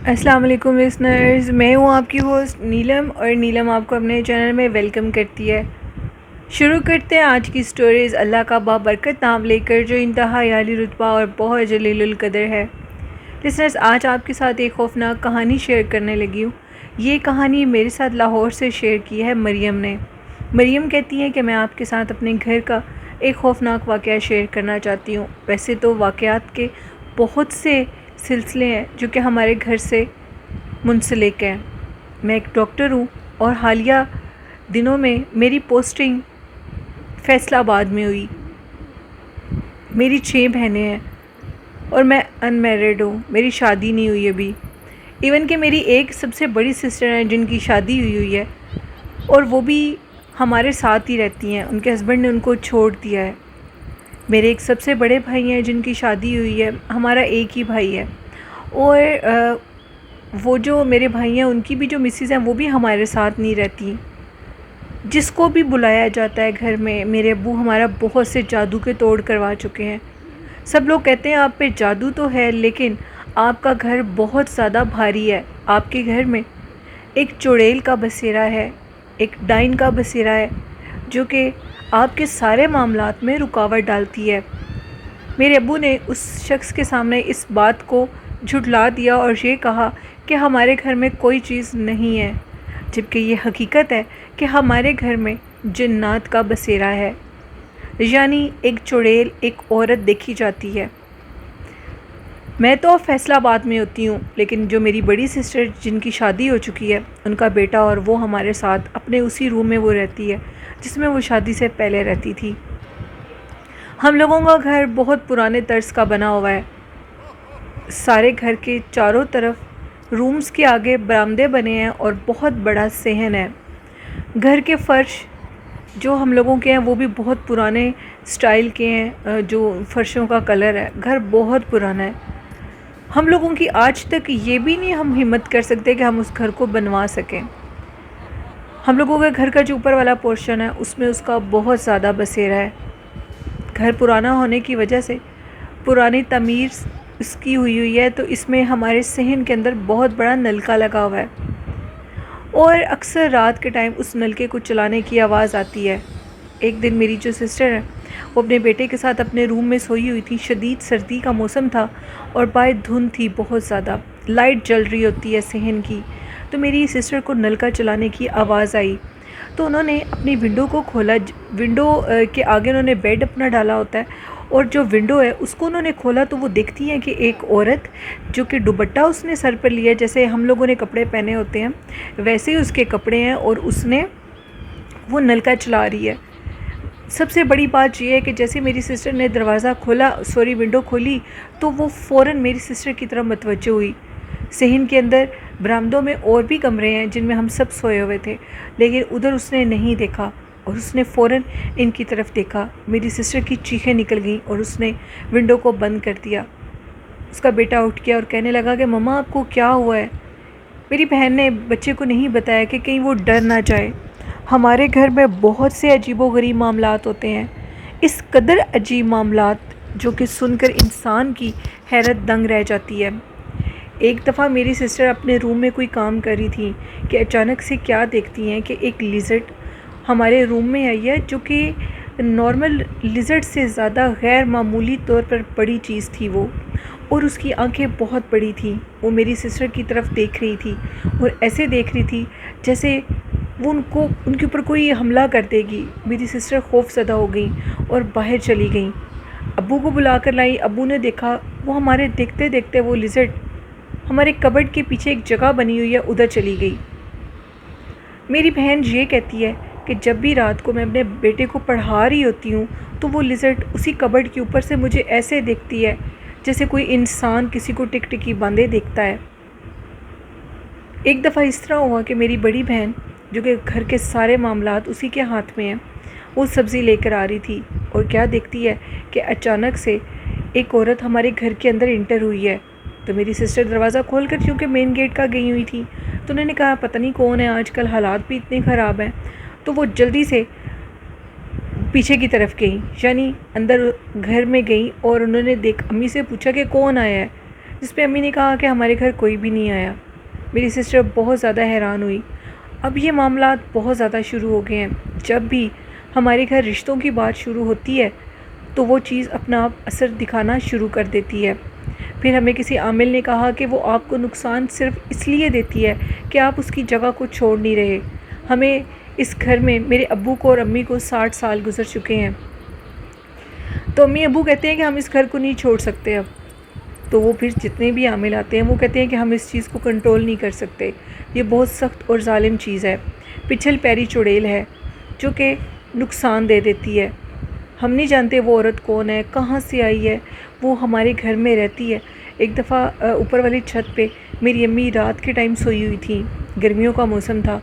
السلام علیکم لسنرز، میں ہوں آپ کی ہوسٹ نیلم، اور نیلم آپ کو اپنے چینل میں ویلکم کرتی ہے۔ شروع کرتے ہیں آج کی سٹوریز اللہ کا بابرکت نام لے کر، جو انتہائی عالی رتبہ اور بہت جلیل القدر ہے۔ لسنرز، آج آپ کے ساتھ ایک خوفناک کہانی شیئر کرنے لگی ہوں۔ یہ کہانی میرے ساتھ لاہور سے شیئر کی ہے مریم نے۔ مریم کہتی ہیں کہ میں آپ کے ساتھ اپنے گھر کا ایک خوفناک واقعہ شیئر کرنا چاہتی ہوں۔ ویسے تو واقعات کے بہت سے سلسلے ہیں جو کہ ہمارے گھر سے منسلک ہیں۔ میں ایک ڈاکٹر ہوں اور حالیہ دنوں میں میری پوسٹنگ فیصل آباد میں ہوئی۔ میری 6 بہنیں ہیں اور میں ان میرڈ ہوں، میری شادی نہیں ہوئی ابھی۔ ایون کہ میری ایک سب سے بڑی سسٹر ہیں جن کی شادی ہوئی ہے، اور وہ بھی ہمارے ساتھ ہی رہتی ہیں، ان کے ہسبینڈ نے ان کو چھوڑ دیا ہے۔ میرے ایک سب سے بڑے بھائی ہیں جن کی شادی ہوئی ہے، ہمارا ایک ہی بھائی ہے، اور وہ جو میرے بھائی ہیں ان کی بھی جو مسز ہیں وہ بھی ہمارے ساتھ نہیں رہتی۔ جس کو بھی بلایا جاتا ہے گھر میں، میرے ابو ہمارا بہت سے جادو کے توڑ کروا چکے ہیں۔ سب لوگ کہتے ہیں آپ پہ جادو تو ہے، لیکن آپ کا گھر بہت زیادہ بھاری ہے۔ آپ کے گھر میں ایک چڑیل کا بسیرا ہے، ایک ڈائن کا بسیرا ہے، جو کہ آپ کے سارے معاملات میں رکاوٹ ڈالتی ہے۔ میرے ابو نے اس شخص کے سامنے اس بات کو جھٹلا دیا اور یہ کہا کہ ہمارے گھر میں کوئی چیز نہیں ہے، جبکہ یہ حقیقت ہے کہ ہمارے گھر میں جنات کا بسیرا ہے، یعنی ایک چڑیل، ایک عورت دیکھی جاتی ہے۔ میں تو فیصل آباد میں ہوتی ہوں، لیکن جو میری بڑی سسٹر جن کی شادی ہو چکی ہے، ان کا بیٹا اور وہ ہمارے ساتھ اپنے اسی روم میں وہ رہتی ہے جس میں وہ شادی سے پہلے رہتی تھی۔ ہم لوگوں کا گھر بہت پرانے طرز کا بنا ہوا ہے۔ سارے گھر کے چاروں طرف رومز کے آگے برآمدے بنے ہیں اور بہت بڑا صحن ہے۔ گھر کے فرش جو ہم لوگوں کے ہیں وہ بھی بہت پرانے سٹائل کے ہیں، جو فرشوں کا کلر ہے، گھر بہت پرانا ہے۔ ہم لوگوں کی آج تک یہ بھی نہیں ہم ہمت کر سکتے کہ ہم اس گھر کو بنوا سکیں۔ ہم لوگوں کے گھر کا جو اوپر والا پورشن ہے اس میں اس کا بہت زیادہ بسیرا ہے۔ گھر پرانا ہونے کی وجہ سے، پرانی تعمیر اس کی ہوئی ہے، تو اس میں ہمارے صحن کے اندر بہت بڑا نلکا لگا ہوا ہے، اور اکثر رات کے ٹائم اس نلکے کو چلانے کی آواز آتی ہے۔ ایک دن میری جو سسٹر ہے وہ اپنے بیٹے کے ساتھ اپنے روم میں سوئی ہوئی تھی، شدید سردی کا موسم تھا اور باہر دھند تھی بہت زیادہ، لائٹ جل رہی ہوتی ہے صحن کی، تو میری سسٹر کو نلکا چلانے کی آواز آئی، تو انہوں نے اپنی ونڈو کو کھولا۔ ونڈو کے آگے انہوں نے بیڈ اپنا ڈالا ہوتا ہے، اور جو ونڈو ہے اس کو انہوں نے کھولا تو وہ دیکھتی ہیں کہ ایک عورت جو کہ دوپٹہ اس نے سر پر لیا، جیسے ہم لوگوں نے کپڑے پہنے ہوتے ہیں ویسے ہی اس کے کپڑے ہیں، اور اس نے وہ نلکا چلا رہی ہے۔ سب سے بڑی بات یہ ہے کہ جیسے میری سسٹر نے ونڈو کھولی تو وہ فوراً میری سسٹر کی طرف متوجہ ہوئی۔ صحن کے اندر برآمدوں میں اور بھی کمرے ہیں جن میں ہم سب سوئے ہوئے تھے، لیکن ادھر اس نے نہیں دیکھا، اور اس نے فوراً ان کی طرف دیکھا۔ میری سسٹر کی چیخیں نکل گئیں اور اس نے ونڈو کو بند کر دیا۔ اس کا بیٹا اٹھ گیا اور کہنے لگا کہ مما آپ کو کیا ہوا ہے؟ میری بہن نے بچے کو نہیں بتایا کہ کہیں وہ ڈر نہ جائے۔ ہمارے گھر میں بہت سے عجیب و غریب معاملات ہوتے ہیں، اس قدر عجیب معاملات جو کہ سن کر انسان کی حیرت دنگ رہ جاتی ہے۔ ایک دفعہ میری سسٹر اپنے روم میں کوئی کام کر رہی تھی کہ اچانک سے کیا دیکھتی ہیں کہ ایک لیزرڈ ہمارے روم میں آئی ہے، جو کہ نارمل لیزرڈ سے زیادہ غیر معمولی طور پر بڑی چیز تھی وہ، اور اس کی آنکھیں بہت بڑی تھیں۔ وہ میری سسٹر کی طرف دیکھ رہی تھی اور ایسے دیکھ رہی تھی جیسے وہ ان کے اوپر کوئی حملہ کر دے گی۔ میری سسٹر خوف زدہ ہو گئی اور باہر چلی گئیں، ابو کو بلا کر لائی۔ ابو نے دیکھا، وہ ہمارے دیکھتے دیکھتے وہ لیزرڈ ہمارے کبرڈ کے پیچھے ایک جگہ بنی ہوئی ہے ادھر چلی گئی۔ میری بہن یہ کہتی ہے کہ جب بھی رات کو میں اپنے بیٹے کو پڑھا رہی ہوتی ہوں تو وہ لیزرڈ اسی کبرڈ کے اوپر سے مجھے ایسے دیکھتی ہے جیسے کوئی انسان کسی کو ٹک ٹکی باندھے دیکھتا ہے۔ ایک دفعہ اس طرح ہوا کہ میری بڑی بہن، جو کہ گھر کے سارے معاملات اسی کے ہاتھ میں ہیں، وہ سبزی لے کر آ رہی تھی، اور کیا دیکھتی ہے کہ اچانک سے ایک عورت ہمارے گھر کے اندر انٹر ہوئی ہے۔ تو میری سسٹر دروازہ کھول کر، کیونکہ مین گیٹ کا گئی ہوئی تھی، تو انہوں نے کہا پتہ نہیں کون ہے، آج کل حالات بھی اتنے خراب ہیں، تو وہ جلدی سے پیچھے کی طرف گئیں، یعنی اندر گھر میں گئیں، اور انہوں نے امی سے پوچھا کہ کون آیا ہے۔ جس پہ امی نے کہا کہ ہمارے گھر کوئی بھی نہیں آیا۔ میری سسٹر بہت زیادہ حیران ہوئی۔ اب یہ معاملات بہت زیادہ شروع ہو گئے ہیں، جب بھی ہمارے گھر رشتوں کی بات شروع ہوتی ہے تو وہ چیز اپنا آپ اثر دکھانا شروع کر دیتی ہے۔ پھر ہمیں کسی عامل نے کہا کہ وہ آپ کو نقصان صرف اس لیے دیتی ہے کہ آپ اس کی جگہ کو چھوڑ نہیں رہے۔ ہمیں اس گھر میں میرے ابو کو اور امی کو 60 سال گزر چکے ہیں، تو امی ابو کہتے ہیں کہ ہم اس گھر کو نہیں چھوڑ سکتے اب۔ تو وہ پھر جتنے بھی عامل آتے ہیں وہ کہتے ہیں کہ ہم اس چیز کو کنٹرول نہیں کر سکتے، یہ بہت سخت اور ظالم چیز ہے، پچھل پیری چڑیل ہے جو کہ نقصان دے دیتی ہے۔ ہم نہیں جانتے وہ عورت کون ہے، کہاں سے آئی ہے، وہ ہمارے گھر میں رہتی ہے۔ ایک دفعہ اوپر والی چھت پہ میری امی رات کے ٹائم سوئی ہوئی تھی، گرمیوں کا موسم تھا،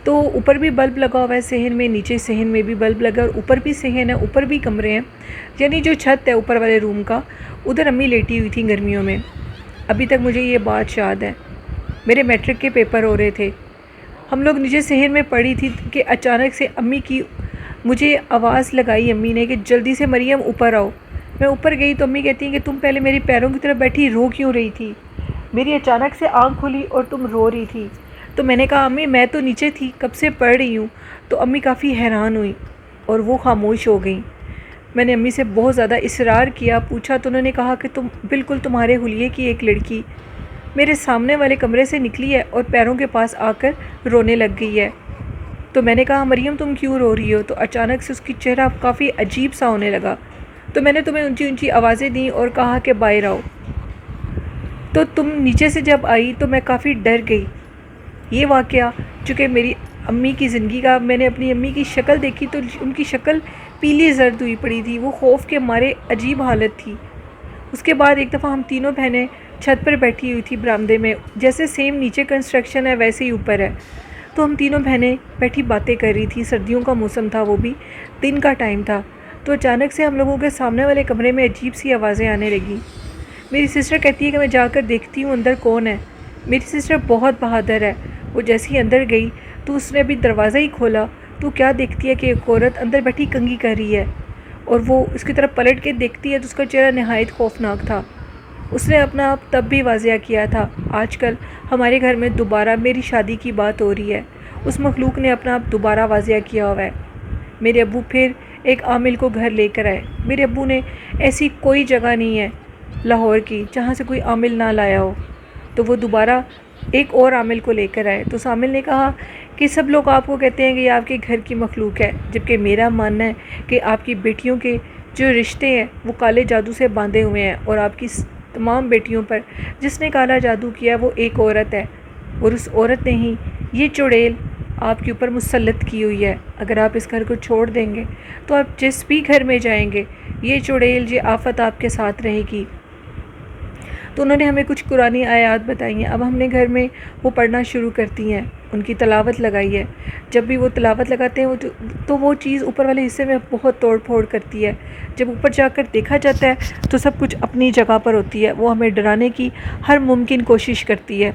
تو اوپر بھی بلب لگا ہوا ہے صحن میں، نیچے صحن میں بھی بلب لگا اور اوپر بھی صحن ہے، اوپر بھی کمرے ہیں، یعنی جو چھت ہے اوپر والے روم کا، ادھر امی لیٹی ہوئی تھی گرمیوں میں۔ ابھی تک مجھے یہ بات یاد ہے۔ میرے میٹرک کے پیپر ہو رہے تھے، ہم لوگ نیچے صحن میں پڑی تھی کہ اچانک سے امی کی مجھے آواز لگائی امی نے کہ جلدی سے مریم اوپر آؤ۔ میں اوپر گئی تو امی کہتی ہیں کہ تم پہلے میری پیروں کی طرف بیٹھی رو کیوں رہی تھی؟ میری اچانک سے آنکھ کھلی اور تم رو رہی تھی۔ تو میں نے کہا امی میں تو نیچے تھی، کب سے پڑھ رہی ہوں۔ تو امی کافی حیران ہوئی اور وہ خاموش ہو گئیں۔ میں نے امی سے بہت زیادہ اصرار کیا، پوچھا تو انہوں نے کہا کہ بالکل تمہارے حلیے کی ایک لڑکی میرے سامنے والے کمرے سے نکلی ہے اور پیروں کے پاس آ کر رونے لگ گئی ہے۔ تو میں نے کہا مریم تم کیوں رو رہی ہو؟ تو اچانک سے اس کی چہرہ کافی عجیب سا ہونے لگا۔ تو میں نے تمہیں اونچی اونچی آوازیں دیں اور کہا کہ باہر آؤ، تو تم نیچے سے جب آئی تو میں کافی ڈر گئی۔ یہ واقعہ چونکہ میری امی کی زندگی کا، میں نے اپنی امی کی شکل دیکھی تو ان کی شکل پیلی زرد ہوئی پڑی تھی، وہ خوف کے مارے عجیب حالت تھی۔ اس کے بعد ایک دفعہ ہم تینوں بہنیں چھت پر بیٹھی ہوئی تھی برآمدے میں، جیسے سیم نیچے کنسٹرکشن ہے ویسے ہی اوپر ہے، تو ہم تینوں بہنیں بیٹھی باتیں کر رہی تھیں، سردیوں کا موسم تھا، وہ بھی دن کا ٹائم تھا۔ تو اچانک سے ہم لوگوں کے سامنے والے کمرے میں عجیب سی آوازیں آنے لگیں۔ میری سسٹر کہتی ہے کہ میں جا کر دیکھتی ہوں اندر کون ہے۔ میری سسٹر بہت بہادر ہے، وہ جیسے ہی اندر گئی تو اس نے ابھی دروازہ ہی کھولا تو کیا دیکھتی ہے کہ ایک عورت اندر بیٹھی کنگھی کر رہی ہے، اور وہ اس کی طرف پلٹ کے دیکھتی ہے تو اس کا چہرہ نہایت خوفناک تھا۔ اس نے اپنا آپ تب بھی واضح کیا تھا۔ آج کل ہمارے گھر میں دوبارہ میری شادی کی بات ہو رہی ہے، اس مخلوق نے اپنا آپ دوبارہ واضح کیا ہوا ہے۔ میرے ابو پھر ایک عامل کو گھر لے کر آئے۔ میرے ابو نے ایسی کوئی جگہ نہیں ہے لاہور کی جہاں سے کوئی عامل نہ لایا ہو، تو وہ دوبارہ ایک اور عامل کو لے کر آئے۔ تو اس عامل نے کہا کہ سب لوگ آپ کو کہتے ہیں کہ یہ آپ کے گھر کی مخلوق ہے، جبکہ میرا ماننا ہے کہ آپ کی بیٹیوں کے جو رشتے ہیں وہ کالے جادو سے باندھے ہوئے ہیں، اور آپ کی تمام بیٹیوں پر جس نے کالا جادو کیا وہ ایک عورت ہے، اور اس عورت نے ہی یہ چڑیل آپ کے اوپر مسلط کی ہوئی ہے۔ اگر آپ اس گھر کو چھوڑ دیں گے تو آپ جس بھی گھر میں جائیں گے یہ چڑیل، یہ آفت آپ کے ساتھ رہے گی۔ تو انہوں نے ہمیں کچھ قرآنی آیات بتائی ہیں۔ اب ہم نے گھر میں وہ پڑھنا شروع کرتی ہیں، ان کی تلاوت لگائی ہے۔ جب بھی وہ تلاوت لگاتے ہیں تو وہ چیز اوپر والے حصے میں بہت توڑ پھوڑ کرتی ہے۔ جب اوپر جا کر دیکھا جاتا ہے تو سب کچھ اپنی جگہ پر ہوتی ہے۔ وہ ہمیں ڈرانے کی ہر ممکن کوشش کرتی ہے۔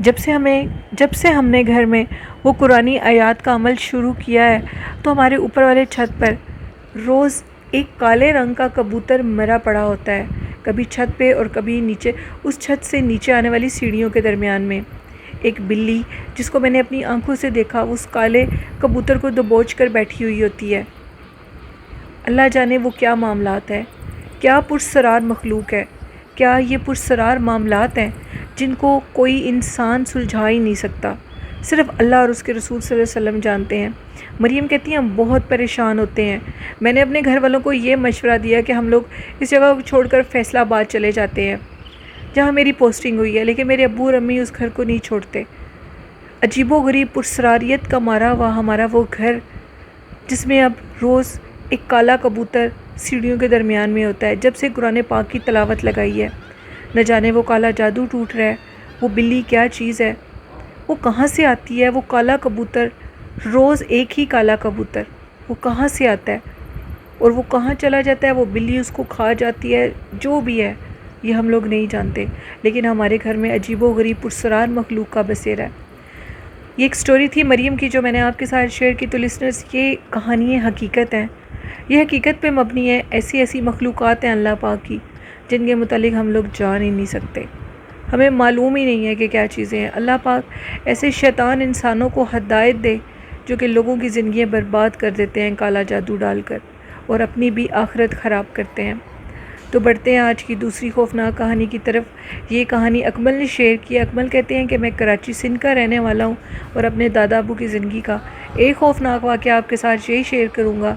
جب سے ہم نے گھر میں وہ قرآنی آیات کا عمل شروع کیا ہے تو ہمارے اوپر والے چھت پر روز ایک کالے رنگ کا کبوتر مرا پڑا ہوتا ہے، کبھی چھت پہ اور کبھی نیچے، اس چھت سے نیچے آنے والی سیڑھیوں کے درمیان میں۔ ایک بلی جس کو میں نے اپنی آنکھوں سے دیکھا، اس کالے کبوتر کو دبوچ کر بیٹھی ہوئی ہوتی ہے۔ اللہ جانے وہ کیا معاملات ہیں، کیا پرسرار مخلوق ہے، کیا یہ پرسرار معاملات ہیں جن کو کوئی انسان سلجھا ہی نہیں سکتا، صرف اللہ اور اس کے رسول صلی اللہ علیہ وسلم جانتے ہیں۔ مریم کہتی ہیں ہم بہت پریشان ہوتے ہیں۔ میں نے اپنے گھر والوں کو یہ مشورہ دیا کہ ہم لوگ اس جگہ کو چھوڑ کر فیصل آباد چلے جاتے ہیں جہاں میری پوسٹنگ ہوئی ہے، لیکن میرے ابو اور امی اس گھر کو نہیں چھوڑتے۔ عجیب و غریب پرسراریت کا مارا ہوا ہمارا وہ گھر، جس میں اب روز ایک کالا کبوتر سیڑھیوں کے درمیان میں ہوتا ہے۔ جب سے قرآن پاک کی تلاوت لگائی ہے، نہ جانے وہ کالا جادو ٹوٹ رہا ہے، وہ بلی کیا چیز ہے، وہ کہاں سے آتی ہے، وہ کالا کبوتر، روز ایک ہی کالا کبوتر، وہ کہاں سے آتا ہے اور وہ کہاں چلا جاتا ہے، وہ بلی اس کو کھا جاتی ہے، جو بھی ہے یہ ہم لوگ نہیں جانتے، لیکن ہمارے گھر میں عجیب و غریب پرسرار مخلوق کا بسیرا ہے۔ یہ ایک سٹوری تھی مریم کی جو میں نے آپ کے ساتھ شیئر کی۔ تو لسنرز، یہ کہانی حقیقت ہیں، یہ حقیقت پہ مبنی ہے۔ ایسی مخلوقات ہیں اللہ پاک کی جن کے متعلق ہم لوگ جان ہی نہیں سکتے، ہمیں معلوم ہی نہیں ہے کہ کیا چیزیں ہیں۔ اللہ پاک ایسے شیطان انسانوں کو ہدایت دے جو کہ لوگوں کی زندگیاں برباد کر دیتے ہیں کالا جادو ڈال کر، اور اپنی بھی آخرت خراب کرتے ہیں۔ تو بڑھتے ہیں آج کی دوسری خوفناک کہانی کی طرف۔ یہ کہانی اکمل نے شیئر کی۔ اکمل کہتے ہیں کہ میں کراچی سندھ کا رہنے والا ہوں اور اپنے دادا ابو کی زندگی کا ایک خوفناک واقعہ آپ کے ساتھ یہی شیئر کروں گا۔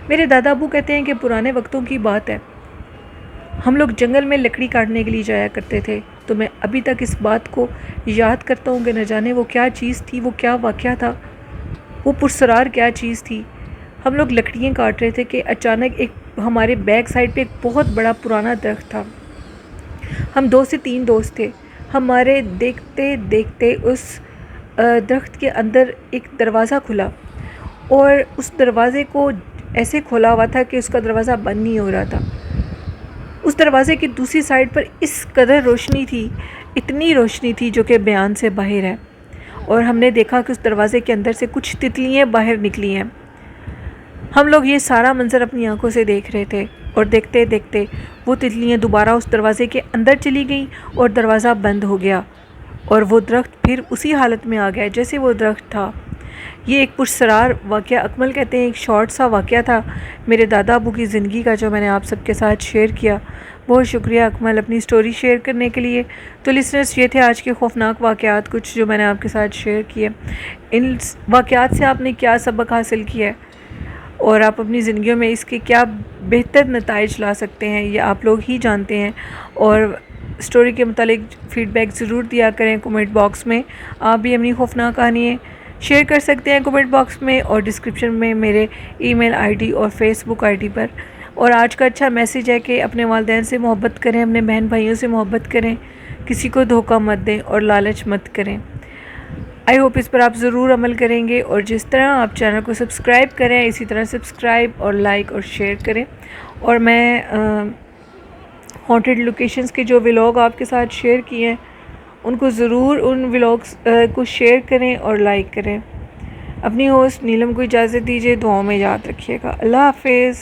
میرے دادا ابو کہتے ہیں کہ پرانے وقتوں کی بات ہے، ہم لوگ جنگل میں لکڑی کاٹنے کے لیے جایا کرتے تھے، تو میں ابھی تک اس بات کو یاد کرتا ہوں کہ نہ جانے وہ کیا چیز تھی، وہ کیا واقعہ تھا، وہ پرسرار کیا چیز تھی۔ ہم لوگ لکڑیاں کاٹ رہے تھے کہ اچانک ایک ہمارے بیک سائڈ پہ ایک بہت بڑا پرانا درخت تھا۔ ہم 2 سے 3 دوست تھے، ہمارے دیکھتے دیکھتے اس درخت کے اندر ایک دروازہ کھلا، اور اس دروازے کو ایسے کھولا ہوا تھا کہ اس کا دروازہ بند نہیں ہو رہا تھا۔ اس دروازے کی دوسری سائڈ پر اس قدر روشنی تھی، اتنی روشنی تھی جو کہ بیان سے باہر ہے، اور ہم نے دیکھا کہ اس دروازے کے اندر سے کچھ تتلیاں باہر نکلی ہیں۔ ہم لوگ یہ سارا منظر اپنی آنکھوں سے دیکھ رہے تھے، اور دیکھتے دیکھتے وہ تتلیاں دوبارہ اس دروازے کے اندر چلی گئیں اور دروازہ بند ہو گیا، اور وہ درخت پھر اسی حالت میں آ گیا جیسے وہ درخت تھا۔ یہ ایک پرسرار واقعہ، اکمل کہتے ہیں ایک شارٹ سا واقعہ تھا میرے دادا ابو کی زندگی کا، جو میں نے آپ سب کے ساتھ شیئر کیا۔ بہت شکریہ اکمل اپنی سٹوری شیئر کرنے کے لیے۔ تو لسنرز، یہ تھے آج کے خوفناک واقعات کچھ جو میں نے آپ کے ساتھ شیئر کیے۔ ان واقعات سے آپ نے کیا سبق حاصل کیا ہے اور آپ اپنی زندگیوں میں اس کے کیا بہتر نتائج لا سکتے ہیں، یہ آپ لوگ ہی جانتے ہیں۔ اور سٹوری کے متعلق فیڈ بیک ضرور دیا کریں کمنٹ باکس میں۔ آپ بھی اپنی خوفناک کہانی شیئر کر سکتے ہیں کمنٹ باکس میں، اور ڈسکرپشن میں میرے ای میل آئی ڈی اور فیس بک آئی ڈی پر۔ اور آج کا اچھا میسیج ہے کہ اپنے والدین سے محبت کریں، اپنے بہن بھائیوں سے محبت کریں، کسی کو دھوکہ مت دیں اور لالچ مت کریں۔ آئی ہوپ اس پر آپ ضرور عمل کریں گے، اور جس طرح آپ چینل کو سبسکرائب کریں اسی طرح سبسکرائب اور لائک اور شیئر کریں۔ اور میں ہانٹیڈ لوکیشنز کے جو ولاگ آپ کے ساتھ شیئر کیے ہیں ان کو ضرور ان ولاگز کو شیئر کریں اور لائک کریں۔ اپنی ہوسٹ نیلم کو اجازت دیجیے، دعاؤں میں یاد رکھیے گا۔ اللہ حافظ۔